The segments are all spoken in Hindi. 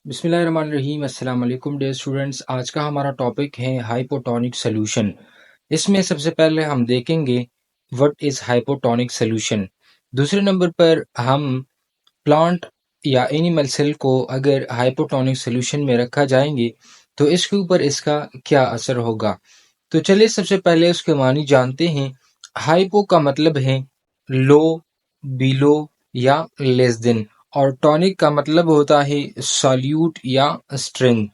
बिस्मिल्लाहिर्रहमानिर्रहीम अस्सलाम वालेकुम डियर स्टूडेंट्स। आज का हमारा टॉपिक है हाइपोटोनिक सॉल्यूशन। इसमें सबसे पहले हम देखेंगे व्हाट इज़ हाइपोटोनिक सॉल्यूशन। दूसरे नंबर पर हम प्लांट या एनिमल सेल को अगर हाइपोटोनिक सॉल्यूशन में रखा जाएंगे तो इसके ऊपर इसका क्या असर होगा। तो चलिए सबसे पहले उसके मानी जानते हैं। हाइपो का मतलब है लो, बिलो या लेस देन, और टॉनिक का मतलब होता है सॉल्यूट या स्ट्रेंथ।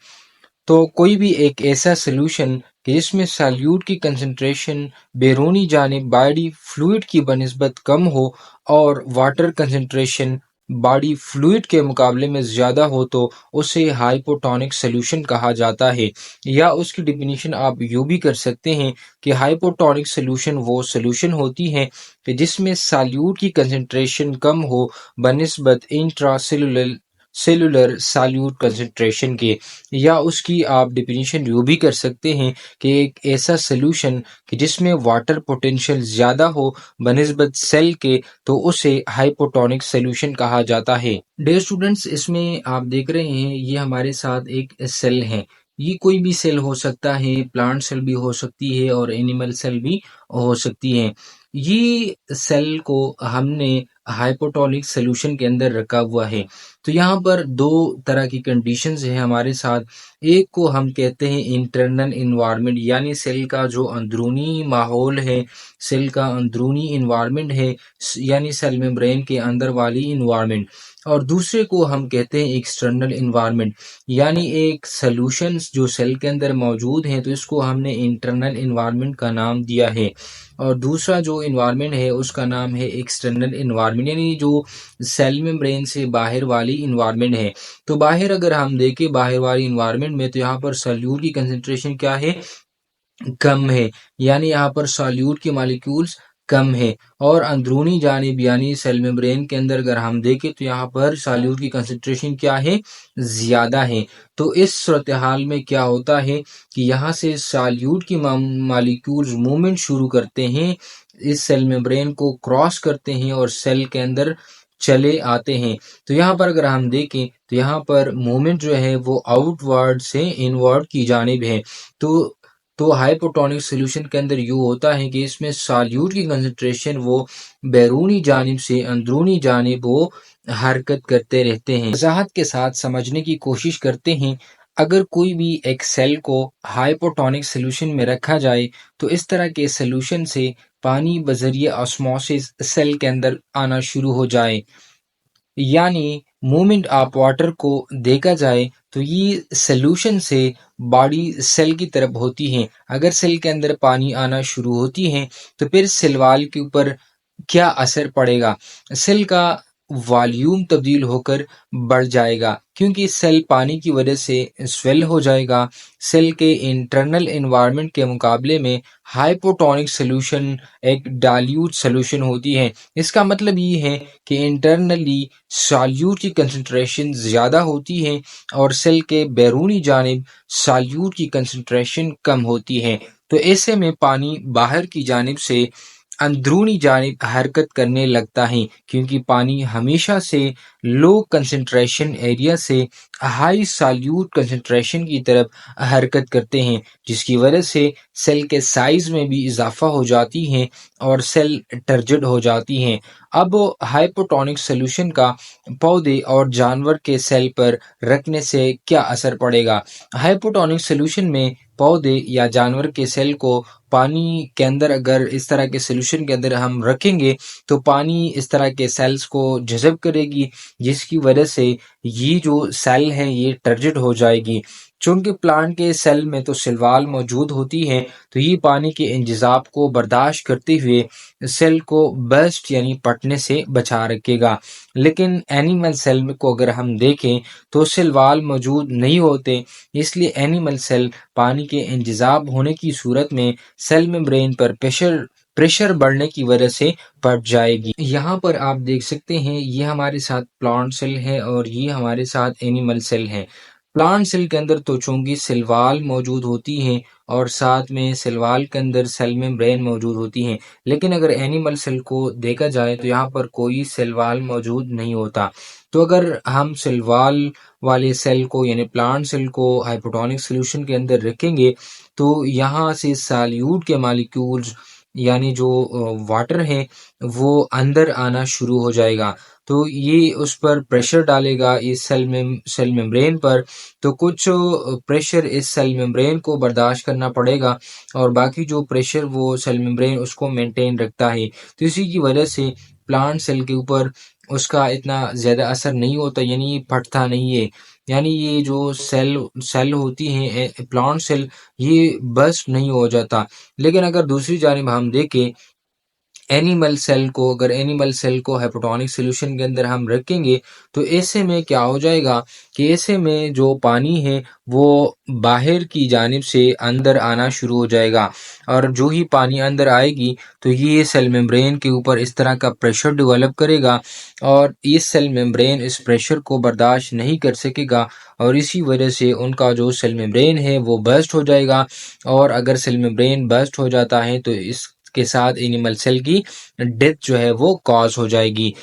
तो कोई भी एक ऐसा सॉल्यूशन कि जिसमें सॉल्यूट की कंसंट्रेशन बैरूनी जानिब बॉडी फ्लूइड की बनिस्बत कम हो और वाटर कंसंट्रेशन बॉडी फ्लूइड के मुकाबले में ज़्यादा हो तो उसे हाइपोटोनिक सॉल्यूशन कहा जाता है। या उसकी डिफिनीशन आप यूँ भी कर सकते हैं कि हाइपोटोनिक सॉल्यूशन वो सॉल्यूशन होती है कि जिसमें सॉल्यूट की कंसंट्रेशन कम हो बनिस्बत इंट्रासेलुलर सेलुलर सॉल्यूट कंसंट्रेशन के। या उसकी आप डिफिनीशन यूँ भी कर सकते हैं कि एक ऐसा सॉल्यूशन कि जिसमें वाटर पोटेंशियल ज़्यादा हो बनिस्बत सेल के, तो उसे हाइपोटोनिक सॉल्यूशन कहा जाता है। डियर स्टूडेंट्स, इसमें आप देख रहे हैं ये हमारे साथ एक सेल है। ये कोई भी सेल हो सकता है, प्लांट सेल भी हो सकती है और एनिमल सेल भी हो सकती है। ये सेल को हमने हाइपोटोनिक सॉल्यूशन के अंदर रखा हुआ है। तो यहाँ पर दो तरह की कंडीशंस हैं हमारे साथ। एक को हम कहते हैं इंटरनल इन्वायरमेंट, यानी सेल का जो अंदरूनी माहौल है, सेल का अंदरूनी इन्वायरमेंट है, यानी सेल मेम्ब्रेन के अंदर वाली इन्वायरमेंट। और दूसरे को हम कहते हैं एक्सटर्नल इन्वायरमेंट, यानी एक सॉल्यूशंस जो सेल के अंदर मौजूद हैं, तो इसको हमने इंटरनल इन्वायरमेंट का नाम दिया है। और दूसरा जो इन्वायरमेंट है उसका नाम है एक्सटर्नल इन्वायरमेंट, यानी जो सेल मेम्ब्रेन से बाहर वाली इन्वायरमेंट है। तो बाहर अगर हम देखें बाहर वाली इन्वायरमेंट में, तो यहाँ पर सॉल्यूट की कंसंट्रेशन क्या है, कम है, यानी यहाँ पर सॉल्यूट के मॉलिक्यूल्स कम है। और अंदरूनी जानिब यानी सेल मेम्ब्रेन के अंदर अगर हम देखें तो यहाँ पर सॉल्यूट की कंसंट्रेशन क्या है, ज़्यादा है। तो इस सूरत हाल में क्या होता है कि यहाँ से सॉल्यूट की मॉलिक्यूल्स मूवमेंट शुरू करते हैं, इस सेल मेम्ब्रेन को क्रॉस करते हैं और सेल के अंदर चले आते हैं। तो यहाँ पर अगर हम देखें तो यहाँ पर मूवमेंट जो है वो आउटवर्ड से इनवर्ड की जानिब है। तो हाइपोटोनिक सॉल्यूशन के अंदर यूँ होता है कि इसमें सॉल्यूट की कंसंट्रेशन वो बैरूनी जानिब से अंदरूनी जानिब वो हरकत करते रहते हैं। वजाहत के साथ समझने की कोशिश करते हैं। अगर कोई भी एक सेल को हाइपोटोनिक सॉल्यूशन में रखा जाए तो इस तरह के सॉल्यूशन से पानी बजरिए ऑस्मोसिस सेल के अंदर आना शुरू हो जाए, यानी मूवमेंट ऑफ वाटर को देखा जाए तो ये सॉल्यूशन से बॉडी सेल की तरफ होती है। अगर सेल के अंदर पानी आना शुरू होती है तो फिर सेल वॉल के ऊपर क्या असर पड़ेगा, सेल का वॉल्यूम तब्दील होकर बढ़ जाएगा क्योंकि सेल पानी की वजह से स्वेल हो जाएगा। सेल के इंटरनल एनवायरनमेंट के मुकाबले में हाइपोटोनिक सॉल्यूशन एक डाइल्यूट सॉल्यूशन होती है। इसका मतलब ये है कि इंटरनली सॉल्यूट की कंसंट्रेशन ज़्यादा होती है और सेल के बैरूनी जानिब सॉल्यूट की कंसंट्रेशन कम होती है। तो ऐसे में पानी बाहर की जानिब से अंदरूनी जानिब हरकत करने लगता है क्योंकि पानी हमेशा से लो कंसंट्रेशन एरिया से हाई सॉल्यूट कंसंट्रेशन की तरफ हरकत करते हैं, जिसकी वजह से सेल के साइज में भी इजाफा हो जाती है और सेल टर्जिड हो जाती हैं। अब हाइपोटोनिक सॉल्यूशन का पौधे और जानवर के सेल पर रखने से क्या असर पड़ेगा। हाइपोटोनिक सॉल्यूशन में पौधे या जानवर के सेल को पानी के अंदर अगर इस तरह के सॉल्यूशन के अंदर हम रखेंगे तो पानी इस तरह के सेल्स को जज़ब करेगी, जिसकी वजह से ये जो सेल है ये टर्जिड हो जाएगी। चूंकि प्लांट के सेल में तो सेल वॉल मौजूद होती है, तो ये पानी के इंतज़ाब को बर्दाश्त करते हुए सेल को बर्स्ट यानी फटने से बचा रखेगा। लेकिन एनिमल सेल को अगर हम देखें तो सेल वॉल मौजूद नहीं होते, इसलिए एनिमल सेल पानी के इंतज़ाब होने की सूरत में सेल मेम्ब्रेन पर प्रेशर बढ़ने की वजह से फट जाएगी। यहाँ पर आप देख सकते हैं ये हमारे साथ प्लांट सेल है और ये हमारे साथ एनिमल सेल है। प्लांट सेल के अंदर तो चूंकि सेल वॉल मौजूद होती है और साथ में सेल वॉल के अंदर सेल मेम्ब्रेन मौजूद होती हैं, लेकिन अगर एनिमल सेल को देखा जाए तो यहाँ पर कोई सेल वॉल मौजूद नहीं होता। तो अगर हम सेल वॉल वाले सेल को यानी प्लांट सेल को हाइपोटोनिक सॉल्यूशन के अंदर रखेंगे, तो यहाँ से सॉल्यूट के मॉलिक्यूल्स यानी जो वाटर है वो अंदर आना शुरू हो जाएगा। तो ये उस पर प्रेशर डालेगा इस सेल मेम्ब्रेन पर, तो कुछ प्रेशर इस सेल मेम्ब्रेन को बर्दाश्त करना पड़ेगा और बाकी जो प्रेशर वो सेल मेम्ब्रेन उसको मेंटेन रखता है। तो इसी की वजह से प्लांट सेल के ऊपर उसका इतना ज़्यादा असर नहीं होता, यानी ये फटता नहीं है। यानी ये जो सेल सेल होती हैं प्लांट सेल, ये बस्ट नहीं हो जाता। लेकिन अगर दूसरी जानिब हम देखें अगर एनिमल सेल को हाइपोटोनिक सॉल्यूशन के अंदर हम रखेंगे, तो ऐसे में क्या हो जाएगा कि ऐसे में जो पानी है वो बाहर की जानिब से अंदर आना शुरू हो जाएगा और जो ही पानी अंदर आएगी तो ये सेल मेम्ब्रेन के ऊपर इस तरह का प्रेशर डेवलप करेगा और इस सेल मेम्ब्रेन इस प्रेशर को बर्दाश्त नहीं कर सकेगा और इसी वजह से उनका जो सेल मेम्ब्रेन है वो बर्स्ट हो जाएगा। और अगर सेल मेम्ब्रेन बर्स्ट हो जाता है तो इस के साथ एनिमल सेल की डेथ जो है वो कॉज हो जाएगी।